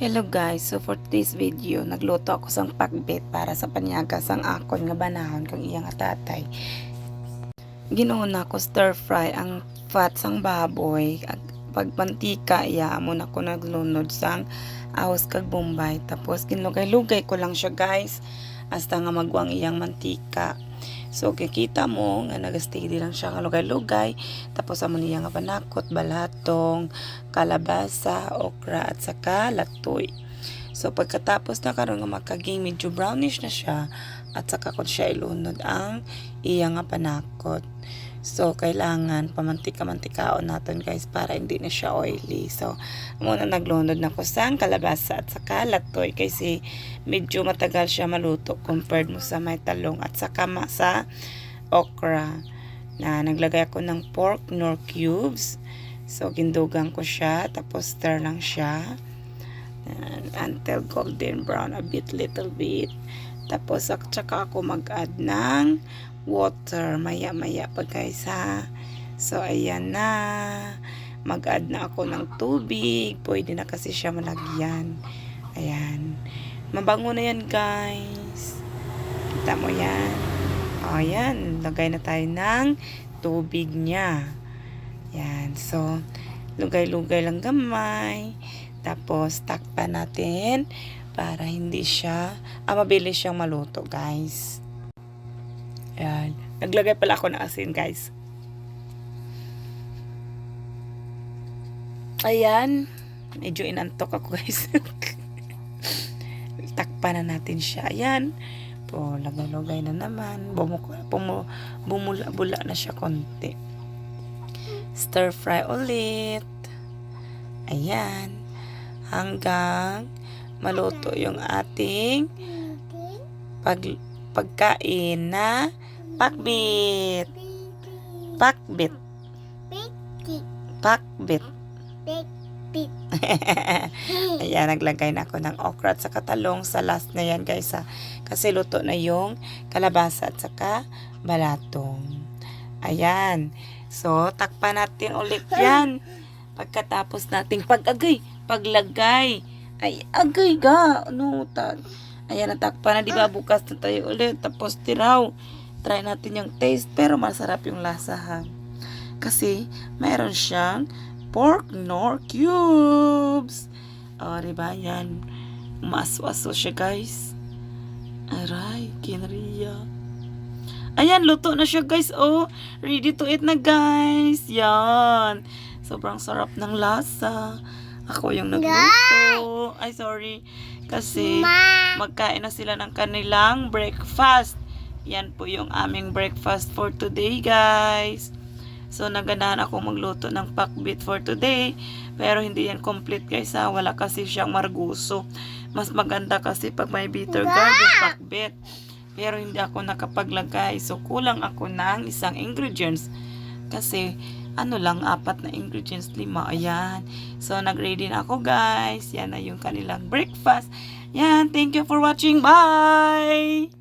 Hello guys, so for today's video, nagluto ako sang pakbet para sa panyaga sang akon nga banahon kung iyang tatay. Ginuuna ko stir fry ang fat sang baboy. Pagmantika, iya mo na ko naglunod sang ahos kag bombay. Tapos ginlugay-lugay ko lang siya guys, hasta nga magwang iyang mantika. So kikita mo nga nagastidi lang siya nga lugay-lugay. Tapos amo niya nga panakot, balatong, kalabasa, okra at saka latoy. So pagkatapos na karon nga makaging medyo brownish na siya at saka ko siya ilunod ang iya nga panakot. So kailangan pamantika-mantikaon natin guys para hindi na siya oily. So muna naglunod na ko sang kalabasa at saka latoy kasi medyo matagal siya maluto compared mo sa may talong at saka sa okra. Na naglagay ako ng pork nor cubes. So gindugang ko siya tapos stir lang siya until golden brown a little bit. Tapos at saka ako mag-add ng water maya-maya pa guys ha. So ayan na, mag-add na ako ng tubig, pwede na kasi siya malagyan. Ayan, mabango na yan guys, kita mo yan. Ayan, lagay na tayo ng tubig niya. Yan, so lugay-lugay lang gamay, tapos takpan natin para hindi siya mabilis siyang maluto guys. Ayan. Naglagay pala ako ng asin guys. Ayan. Medyo inantok ako guys. Takpan na natin siya. Ayan. Po, lagay-lagay na naman. Bumula-bula na siya konti. Stir fry ulit. Ayan. Hanggang maluto yung ating pagkain na pakbet. Pakbet. Pakbet. Ayan, naglagay na ako ng okra at saka talong sa last na yan guys ha. Kasi luto na yung kalabasa at saka balatong. Ayan. So, takpan natin ulit yan. Pagkatapos nating paglagay. Ay, agay ga. Ano, ayan, natakpan na, diba? Bukas na tayo ulit. Tapos, tiraw. Try natin yung taste. Pero, masarap yung lasa, ha? Kasi, mayroon siyang pork nor cubes. O, diba? Yan. Umaso-aso siya, guys. Aray, kinriya. Ayan, luto na siya, guys. Oh, ready to eat na, guys. Yan. Sobrang sarap ng lasa. Ako yung nagluto. Ay, sorry. Kasi magkain na sila ng kanilang breakfast. Yan po yung aming breakfast for today, guys. So, naganahan ako magluto ng pakbet for today. Pero hindi yan complete, guys, ha. Wala kasi siyang marguso. Mas maganda kasi pag may bitter gourd yung pakbet. Pero hindi ako nakapaglagay. So, kulang ako ng isang ingredients. Kasi, ano lang, 4 na ingredients, 5. Ayan. So, nag-ready na ako, guys. Yan na yung kanilang breakfast. Yan. Thank you for watching. Bye!